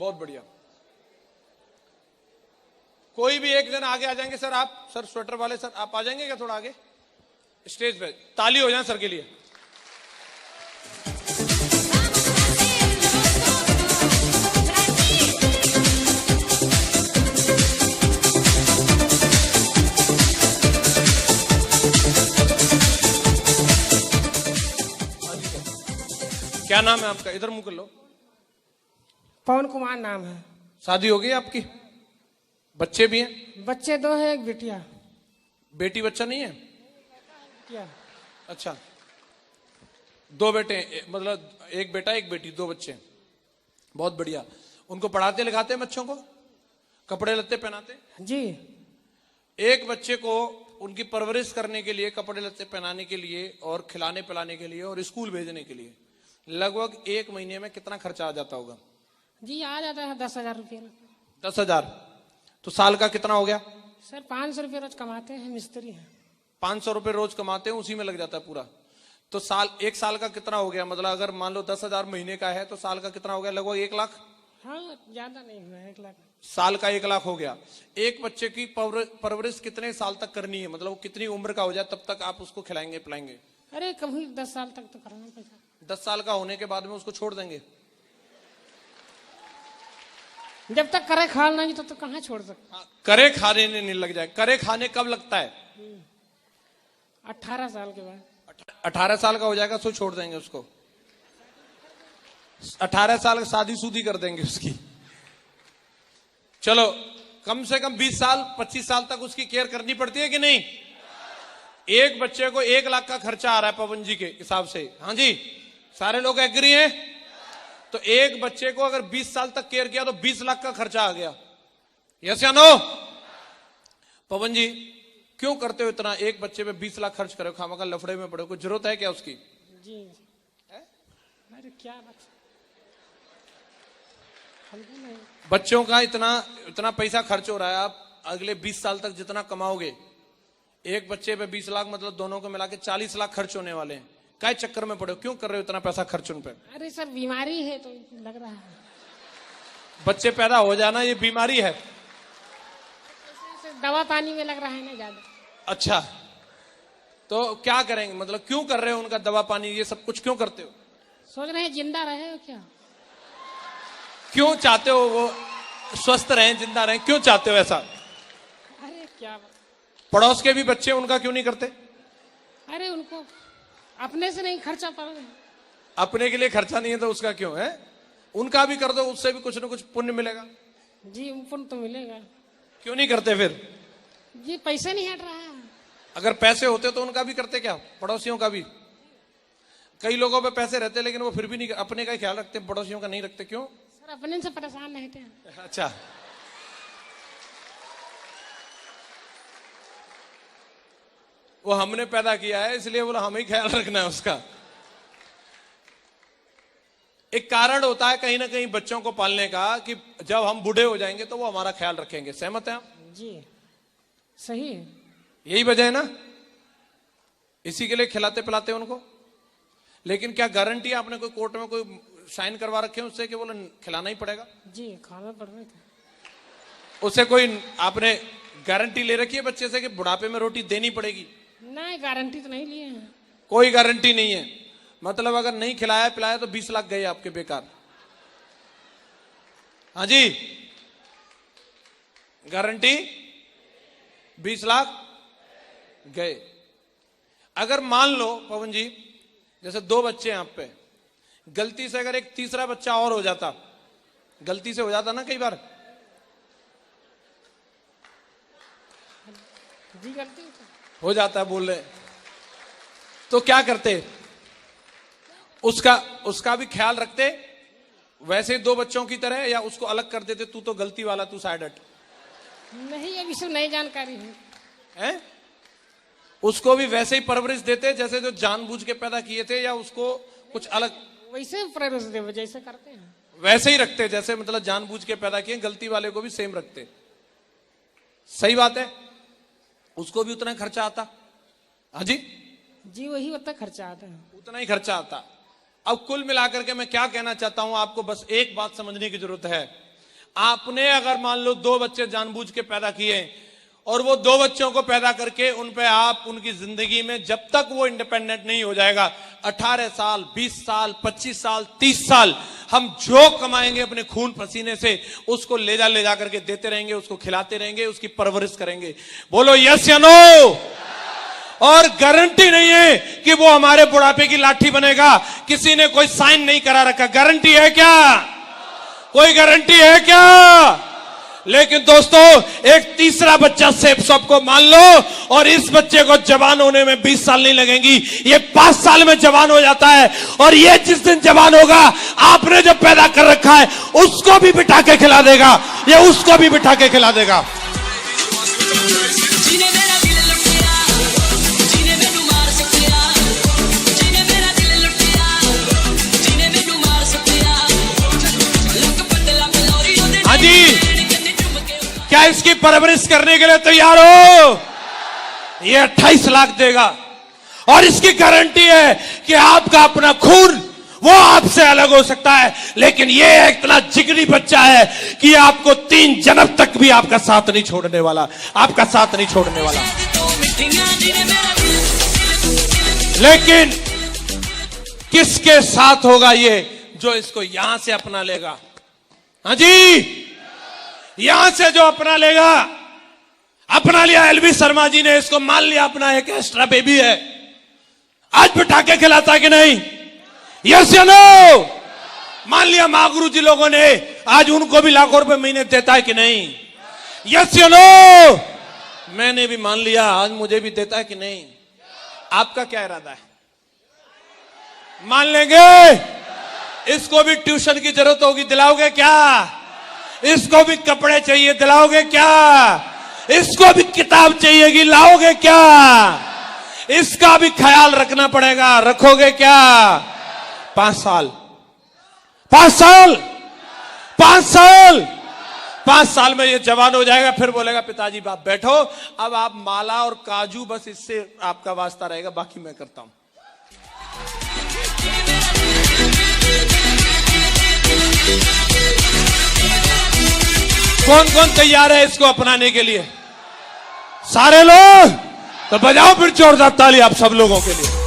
बहुत बढ़िया। कोई भी एक जन आगे आ जाएंगे सर, आप सर स्वेटर वाले सर आप आ जाएंगे क्या थोड़ा आगे स्टेज पे? ताली हो जाए सर के लिए। क्या नाम है आपका? इधर मुंह कर लो। पवन कुमार नाम है। शादी हो गई आपकी? बच्चे भी हैं? बच्चे 2 हैं, एक बिटिया। बेटी बच्चा नहीं है क्या? अच्छा, 2 बेटे मतलब एक बेटा एक बेटी, 2 बच्चे। बहुत बढ़िया। उनको पढ़ाते लिखाते हैं बच्चों को, कपड़े लत्ते पहनाते? जी। एक बच्चे को उनकी परवरिश करने के लिए, कपड़े लत्ते पहनाने के लिए और खिलाने पिलाने के लिए और स्कूल भेजने के लिए लगभग 1 महीने में कितना खर्चा आ जाता होगा? जी आ जाता है 10,000 रुपये। 10,000 तो साल का कितना हो गया? सर 500 रुपये रोज कमाते हैं, मिस्त्री हैं। 500 रुपए रोज कमाते हैं, उसी में लग जाता है पूरा। तो एक साल का कितना हो गया? मतलब अगर मान लो 10,000 महीने का है तो साल का कितना हो गया? लगभग 1 लाख। हाँ ज्यादा नहीं हुआ, 1 लाख। साल का 1 लाख हो गया। एक बच्चे की परवरिश कितने साल तक करनी है? मतलब वो कितनी उम्र का हो जाए तब तक आप उसको खिलाएंगे पिलाएंगे? अरे कभी 10 साल तक तो करना पड़ेगा। 10 साल का होने के बाद में उसको छोड़ देंगे? जब तक करे खाल नहीं तो कहाँ छोड़ सकते। करे खाने नहीं लग जाए। करे खाने कब लगता है? 18 साल के बाद। 18 साल का हो जाएगा तो छोड़ देंगे उसको। 18 साल का शादी सूदी कर देंगे उसकी। चलो कम से कम 20 साल 25 साल तक उसकी केयर करनी पड़ती है कि नहीं? एक बच्चे को 1 लाख का खर्चा आ रहा है पवन जी के हिसाब से। हाँ जी, सारे लोग एग्री हैं? तो एक बच्चे को अगर 20 साल तक केयर किया तो 20 लाख का खर्चा आ गया। यस या नो? पवन जी क्यों करते हो इतना? एक बच्चे पे 20 लाख खर्च करो, खामखा लफड़े में पड़े, कोई जरूरत है क्या उसकी? जी अरे क्या बात, बच्चों का इतना पैसा खर्च हो रहा है। आप अगले 20 साल तक जितना कमाओगे, एक बच्चे पे 20 लाख मतलब दोनों को मिला के 40 लाख खर्च होने वाले हैं। काय चक्कर में पड़े हो? क्यों कर रहे हो इतना पैसा खर्च उन पे? अरे सर बीमारी है तो लग रहा है। बच्चे पैदा हो जाना ये बीमारी है? दवा पानी में लग रहा है ना ज्यादा। अच्छा, तो क्या करेंगे? मतलब क्यों कर रहे हो उनका दवा पानी ये सब कुछ क्यों करते हो? सोच रहे हैं जिंदा रहे हो क्या? क्यों चाहते हो वो स्वस्थ रहें, जिंदा रहें? क्यों चाहते हो ऐसा? अरे क्या बात। पड़ोस के भी बच्चे उनका क्यों नहीं करते? अरे उनको अपने से नहीं खर्चा पड़ रहा। अपने के लिए खर्चा नहीं है तो उसका क्यों है? उनका भी कर दो, उससे भी कुछ ना कुछ पुण्य मिलेगा। जी पुण्य तो मिलेगा। क्यों नहीं करते फिर? जी पैसे नहीं हट रहा है। अगर पैसे होते तो उनका भी करते क्या? पड़ोसियों का भी? कई लोगों पे पैसे रहते लेकिन वो फिर भी नहीं, अपने का ही ख्याल रखते, पड़ोसियों का नहीं रखते। क्यों? सर अपने से परेशान रहते हैं। अच्छा, वो हमने पैदा किया है इसलिए बोला हमें ही ख्याल रखना है उसका। एक कारण होता है कहीं ना कहीं बच्चों को पालने का कि जब हम बूढ़े हो जाएंगे तो वो हमारा ख्याल रखेंगे। सहमत हैं आप? जी सही है। यही वजह है ना, इसी के लिए खिलाते पिलाते उनको। लेकिन क्या गारंटी है? आपने कोई कोर्ट में कोई साइन करवा रखे हैं उससे कि बोले खिलाना ही पड़ेगा? जी खाना पड़ रहा था। उससे कोई आपने गारंटी ले रखी है बच्चे से कि बुढ़ापे में रोटी देनी पड़ेगी? नहीं गारंटी तो नहीं लिए हैं। कोई गारंटी नहीं है। मतलब अगर नहीं खिलाया पिलाया तो 20 लाख गए आपके बेकार। हाँ जी, गारंटी 20 लाख गए। अगर मान लो पवन जी जैसे 2 बच्चे हैं आप पे, गलती से अगर एक तीसरा बच्चा और हो जाता, गलती से हो जाता ना कई बार, जी गलती हो जाता है बोल रहे, तो क्या करते? उसका भी ख्याल रखते वैसे 2 बच्चों की तरह, या उसको अलग कर देते? तू तो गलती वाला, तू साइड हट। नहीं अभी सब नई जानकारी है। उसको भी वैसे ही परवरिश देते जैसे जो जानबूझ के पैदा किए थे, या उसको कुछ अलग? वैसे परवरिश दे जैसे करते हैं वैसे ही रखते, जैसे मतलब जानबूझ के पैदा किए, गलती वाले को भी सेम रखते। सही बात है। उसको भी उतना खर्चा आता? हाँ जी जी वही उतना खर्चा आता है। उतना ही खर्चा आता। अब कुल मिलाकर के मैं क्या कहना चाहता हूं आपको, बस एक बात समझने की जरूरत है आपने अगर मान लो 2 बच्चे जानबूझ के पैदा किए और वो 2 बच्चों को पैदा करके उन पे आप उनकी जिंदगी में जब तक वो इंडिपेंडेंट नहीं हो जाएगा 18 साल 20 साल 25 साल 30 साल हम जो कमाएंगे अपने खून पसीने से उसको ले जा करके देते रहेंगे, उसको खिलाते रहेंगे, उसकी परवरिश करेंगे। बोलो यस या नो। और गारंटी नहीं है कि वो हमारे बुढ़ापे की लाठी बनेगा। किसी ने कोई साइन नहीं करा रखा। गारंटी है क्या? कोई गारंटी है क्या? लेकिन दोस्तों एक तीसरा बच्चा सेफ सबको मान लो और इस बच्चे को जवान होने में 20 साल नहीं लगेंगी, ये 5 साल में जवान हो जाता है। और ये जिस दिन जवान होगा आपने जो पैदा कर रखा है उसको भी बिठा के खिला देगा, ये उसको भी बिठा के खिला देगा। हाँ जी, क्या इसकी परवरिश करने के लिए तैयार हो? ये 28 लाख देगा और इसकी गारंटी है कि आपका अपना खून वो आपसे अलग हो सकता है, लेकिन ये इतना जिगरी बच्चा है कि आपको 3 जन्म तक भी आपका साथ नहीं छोड़ने वाला, आपका साथ नहीं छोड़ने वाला। लेकिन किसके साथ होगा ये? जो इसको यहां से अपना लेगा। हाँ जी, यहां से जो अपना लेगा। अपना लिया एलवी शर्मा जी ने, इसको मान लिया अपना एक एक्स्ट्रा बेबी है, आज बिठा के खिलाता कि नहीं? यस या नो? मान लिया महागुरु जी लोगों ने, आज उनको भी लाखों रुपए महीने देता है कि नहीं? यस या नो? मैंने भी मान लिया, आज मुझे भी देता है कि नहीं? आपका क्या इरादा है? मान लेंगे? इसको भी ट्यूशन की जरूरत होगी, दिलाओगे क्या? इसको भी कपड़े चाहिए, दिलाओगे क्या? इसको भी किताब चाहिएगी, लाओगे क्या? इसका भी ख्याल रखना पड़ेगा, रखोगे क्या? 5 साल 5 साल 5 साल 5 साल में ये जवान हो जाएगा। फिर बोलेगा पिताजी आप बैठो, अब आप माला और काजू बस इससे आपका वास्ता रहेगा, बाकी मैं करता हूं। कौन कौन तैयार है इसको अपनाने के लिए? सारे लोग? तो बजाओ फिर जोरदार ताली आप सब लोगों के लिए।